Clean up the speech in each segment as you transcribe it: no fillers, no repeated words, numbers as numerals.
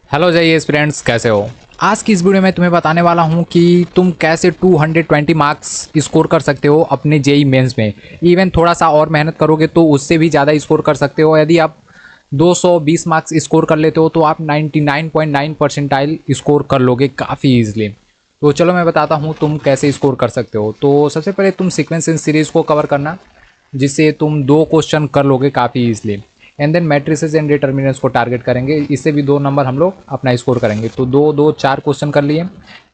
Hello जय friends, कैसे हो। आज की इस वीडियो में तुम्हें बताने वाला हूं कि तुम कैसे 220 मार्क्स स्कोर कर सकते हो अपने जेई मेंस में। इवन थोड़ा सा और मेहनत करोगे तो उससे भी ज़्यादा स्कोर कर सकते हो। यदि आप 220 मार्क्स स्कोर कर लेते हो तो आप 99.9 परसेंटाइल स्कोर कर लोगे काफ़ी ईजिली। तो चलो मैं बताता हूँ तुम कैसे स्कोर कर सकते हो। तो सबसे पहले तुम सीक्वेंस इन सीरीज़ को कवर करना, जिससे तुम 2 क्वेश्चन कर लोगे काफ़ी easily. And then matrices and determinants को टारगेट करेंगे, इससे भी 2 नंबर हम लोग अपना स्कोर करेंगे। तो 4 क्वेश्चन कर लिए।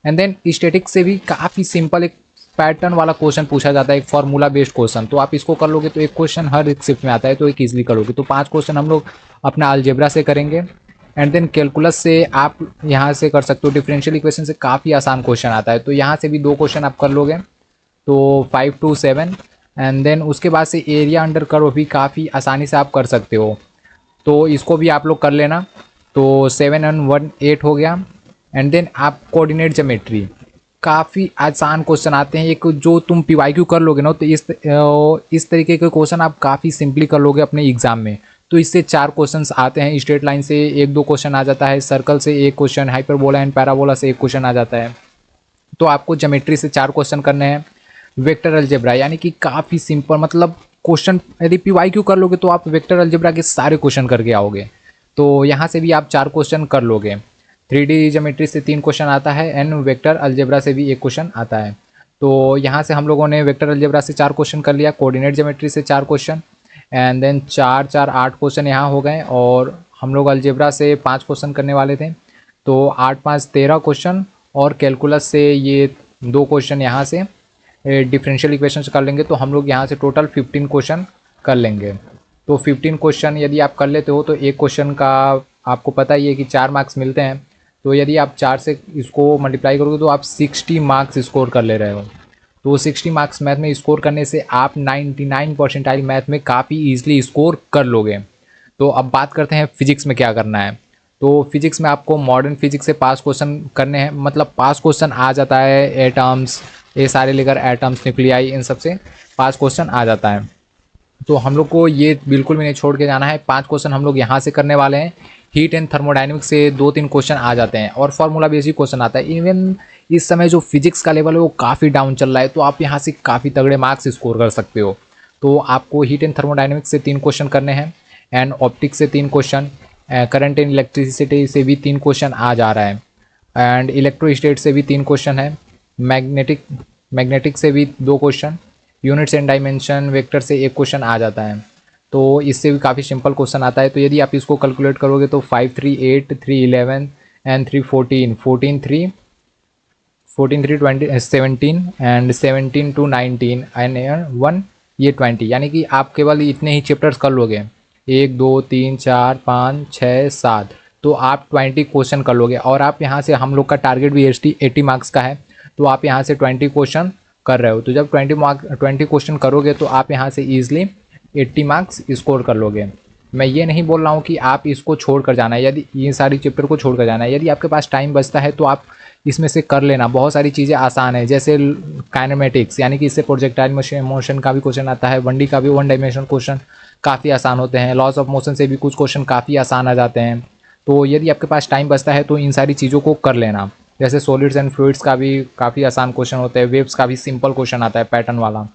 एंड देन स्टेटिक से भी काफ़ी सिंपल एक पैटर्न वाला क्वेश्चन पूछा जाता है, एक फार्मूला बेस्ड क्वेश्चन। तो आप इसको कर लोगे तो एक क्वेश्चन हर एक शिफ्ट में आता है, तो एक ईजिली करोगे। तो 5 क्वेश्चन हम लोग अपना अलजेब्रा से करेंगे। एंड देन कैलकुलस से आप यहाँ से कर सकते हो। डिफरेंशियल इक्वेशन से काफ़ी आसान क्वेश्चन आता है, तो यहाँ से भी 2 क्वेश्चन आप कर लोगे। तो 5 to 7। एंड देन उसके बाद से एरिया अंडर कर्व भी काफ़ी आसानी से आप कर सकते हो, तो इसको भी आप लोग कर लेना। तो 7 and 1 8 हो गया। एंड देन आप कोऑर्डिनेट ज्योमेट्री, काफ़ी आसान क्वेश्चन आते हैं। एक जो तुम पीवाईक्यू कर लोगे ना, तो इस तरीके के क्वेश्चन आप काफ़ी सिंपली कर लोगे अपने एग्जाम में। तो इससे 4 क्वेश्चंस आते हैं। स्ट्रेट लाइन से 1-2 क्वेश्चन आ जाता है, सर्कल से 1 क्वेश्चन, हाइपरबोला एंड पैराबोला से 1 क्वेश्चन आ जाता है। तो आपको ज्योमेट्री से 4 क्वेश्चन करने हैं। वेक्टर अलजेब्रा यानी कि काफ़ी सिंपल, मतलब क्वेश्चन यदि पीवाईक्यू कर लोगे तो आप वेक्टर अलजेब्रा के सारे क्वेश्चन करके आओगे। तो यहाँ से भी आप 4 क्वेश्चन कर लोगे। 3D ज्योमेट्री से 3 क्वेश्चन आता है एंड वेक्टर अलजेब्रा से भी 1 क्वेश्चन आता है। तो यहाँ से हम लोगों ने वेक्टर अलजेब्रा से 4 क्वेश्चन कर लिया, कोऑर्डिनेट ज्योमेट्री से 4 क्वेश्चन। एंड देन 4 4 8 क्वेश्चन यहाँ हो गए। और हम लोग अलजेब्रा से 5 क्वेश्चन करने वाले थे, तो 8 5 13 क्वेश्चन। और कैलकुलस से ये 2 क्वेश्चन यहाँ से डिफरेंशियल इक्वेशन कर लेंगे, तो हम लोग यहाँ से टोटल 15 क्वेश्चन कर लेंगे। तो 15 क्वेश्चन यदि आप कर लेते हो तो एक क्वेश्चन का आपको पता ही है कि 4 मार्क्स मिलते हैं। तो यदि आप 4 से इसको मल्टीप्लाई करोगे तो आप 60 मार्क्स स्कोर कर ले रहे हो। तो 60 मार्क्स मैथ में स्कोर करने से आप 99 परसेंटाइल मैथ में काफ़ी ईजिली स्कोर कर लोगे। तो अब बात करते हैं फिजिक्स में क्या करना है। तो फिजिक्स में आपको मॉडर्न फिजिक्स से 5 क्वेश्चन करने हैं, मतलब 5 क्वेश्चन आ जाता है। एटम्स, ये सारे लेकर एटम्स, न्यूक्लियाई, इन सब से 5 क्वेश्चन आ जाता है। तो हम लोग को ये बिल्कुल भी नहीं छोड़ के जाना है। 5 क्वेश्चन हम लोग यहाँ से करने वाले हैं। हीट एंड थर्मोडाइनमिक्स से 2-3 क्वेश्चन आ जाते हैं और फार्मूला बेसिक क्वेश्चन आता है। इवन इस समय जो फिजिक्स का लेवल है वो काफ़ी डाउन चल रहा है, तो आप यहाँ से काफ़ी तगड़े मार्क्स स्कोर कर सकते हो। तो आपको हीट एंड थर्मोडाइनमिक्स से 3 क्वेश्चन करने हैं। एंड ऑप्टिक्स से 3 क्वेश्चन। करंट एंड इलेक्ट्रिसिटी से भी 3 क्वेश्चन आ जा रहा है। एंड इलेक्ट्रोस्टेट से भी 3 क्वेश्चन है। मैग्नेटिक से भी 2 question. Units and dimension vector से 1 क्वेश्चन आ जाता है। तो इससे भी काफ़ी सिंपल क्वेश्चन आता है। तो यदि आप इसको कैलकुलेट करोगे तो 5 3 8 3 11 एंड 3 14 14 3 14 3 20 17 एंड 17 to 19 एंड 1 ये 20, यानी कि आप केवल इतने ही चैप्टर्स कर लोगे। 1 2 3 4 5 6 7, तो आप 20 क्वेश्चन कर लोगे। और आप यहाँ से, हम लोग का टारगेट भी 80 मार्क्स का है, तो आप यहाँ से 20 क्वेश्चन कर रहे हो। तो जब 20 क्वेश्चन करोगे तो आप यहाँ से ईजिली 80 मार्क्स स्कोर कर लोगे। मैं ये नहीं बोल रहा हूँ कि आप इसको छोड़ कर जाना है, यदि ये सारी चैप्टर को छोड़ कर जाना है। यदि आपके पास टाइम बचता है तो आप इसमें से कर लेना। बहुत सारी चीज़ें आसान है, जैसे काइनेमेटिक्स, यानी कि इससे प्रोजेक्टाइल मोशन का भी क्वेश्चन आता है। 1D का भी, 1 डायमेंशनल क्वेश्चन काफ़ी आसान होते हैं। लॉस ऑफ मोशन से भी कुछ क्वेश्चन काफ़ी आसान आ जाते हैं। तो यदि आपके पास टाइम बचता है तो इन सारी चीज़ों को कर लेना। जैसे सॉलिड्स एंड फ्लूइड्स का भी काफ़ी आसान क्वेश्चन होता है। वेव्स का भी सिंपल क्वेश्चन आता है पैटर्न वाला।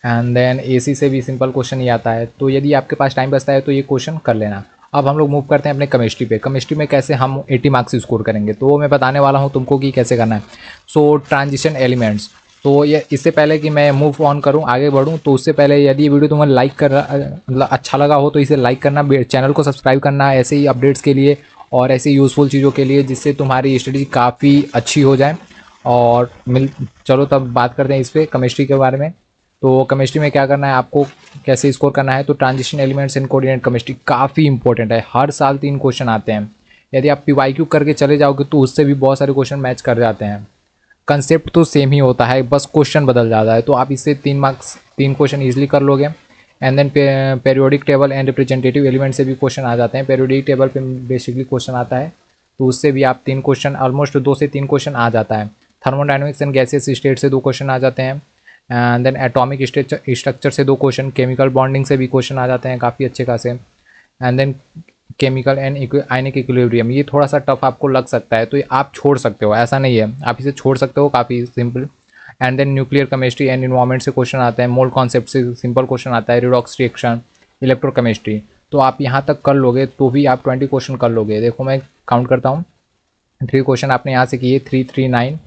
एंड देन एसी से भी सिंपल क्वेश्चन ही आता है। तो यदि आपके पास टाइम बचता है तो ये क्वेश्चन कर लेना। अब हम लोग मूव करते हैं अपने केमिस्ट्री पे। केमिस्ट्री में कैसे हम 80 मार्क्स स्कोर करेंगे, तो वो मैं बताने वाला हूँ तुमको कि कैसे करना है। सो ट्रांजिशन एलिमेंट्स, तो ये इससे पहले कि मैं मूव ऑन करूँ, आगे बढ़ूँ, तो उससे पहले यदि ये वीडियो तुम्हें लाइक कर मतलब अच्छा लगा हो तो इसे लाइक करना, चैनल को सब्सक्राइब करना ऐसे ही अपडेट्स के लिए और ऐसे यूज़फुल चीज़ों के लिए, जिससे तुम्हारी स्टडी काफ़ी अच्छी हो जाए। और चलो तब बात करते हैं इस पर, केमिस्ट्री के बारे में। तो केमिस्ट्री में क्या करना है आपको, कैसे स्कोर करना है। तो transition elements and coordinate chemistry काफ़ी इंपॉर्टेंट है। हर साल 3 क्वेश्चन आते हैं। यदि आप पीवाईक्यू करके चले जाओगे तो उससे भी बहुत सारे क्वेश्चन मैच कर जाते हैं। कंसेप्ट तो सेम ही होता है, बस क्वेश्चन बदल जाता है। तो आप इससे 3 क्वेश्चन ईजिली कर लोगे। And then periodic table and representative element से भी क्वेश्चन आ जाते हैं। पेरियोडिक टेबल पे बेसिकली क्वेश्चन आता है, तो उससे भी आप 3 क्वेश्चन, ऑलमोस्ट 2 से 3 क्वेश्चन आ जाता है। थर्मोडाइनमिक्स एंड गैसेस स्टेट से 2 क्वेश्चन आ जाते हैं। एंड देन एटॉमिक स्ट्रक्चर से 2 क्वेश्चन, केमिकल बॉन्डिंग से भी क्वेश्चन आ जाते हैं काफ़ी अच्छे खासे। And then chemical and ionic equilibrium, ये थोड़ा सा टफ आपको लग सकता है तो ये आप छोड़ सकते हो, ऐसा नहीं है, आप इसे छोड़ सकते हो, काफ़ी simple. And then nuclear chemistry and environment से क्वेश्चन आता है, मोल्ड कॉन्सेप्ट से सिंपल क्वेश्चन आता है, रिडॉक्स रिएक्शन, इलेक्ट्रोकेमिस्ट्री। तो आप यहाँ तक कर लोगे तो भी आप 20 क्वेश्चन कर लोगे। देखो मैं काउंट करता हूँ, 3 क्वेश्चन आपने यहाँ से किए, 3 3 9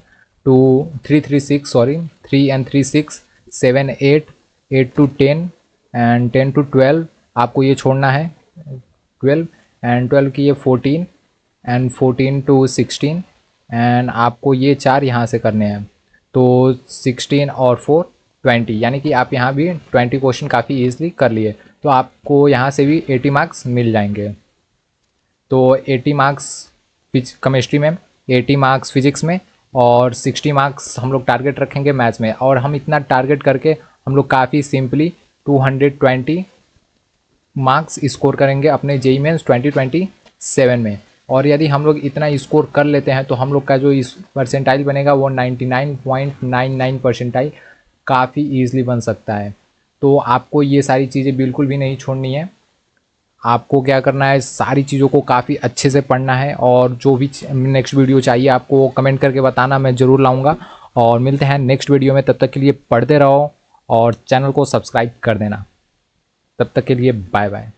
2 3 3 6 sorry 3 and 3 6 7 8 8 to 10 and 10 to 12 आपको ये छोड़ना है, 12 एंड 12 की ये 14 एंड 14 to 16 एंड आपको ये 4 यहाँ से करने हैं, तो 16 और 4 20, यानी कि आप यहाँ भी 20 क्वेश्चन काफ़ी ईजिली कर लिए, तो आपको यहाँ से भी 80 मार्क्स मिल जाएंगे। तो 80 मार्क्स केमिस्ट्री में, 80 मार्क्स फिजिक्स में और 60 मार्क्स हम लोग टारगेट रखेंगे मैथ्स में, और हम इतना टारगेट करके हम लोग काफ़ी सिंपली 220 मार्क्स स्कोर करेंगे अपने जेई मेंस 2027 में। और यदि हम लोग इतना स्कोर कर लेते हैं तो हम लोग का जो इस परसेंटाइल बनेगा वो 99.99 परसेंटाइल काफ़ी ईजिली बन सकता है। तो आपको ये सारी चीज़ें बिल्कुल भी नहीं छोड़नी है, आपको क्या करना है, सारी चीज़ों को काफ़ी अच्छे से पढ़ना है, और जो भी नेक्स्ट वीडियो चाहिए आपको कमेंट करके बताना, मैं ज़रूर लाऊंगा। और मिलते हैं नेक्स्ट वीडियो में, तब तक के लिए पढ़ते रहो और चैनल को सब्सक्राइब कर देना। तब तक के लिए बाय बाय।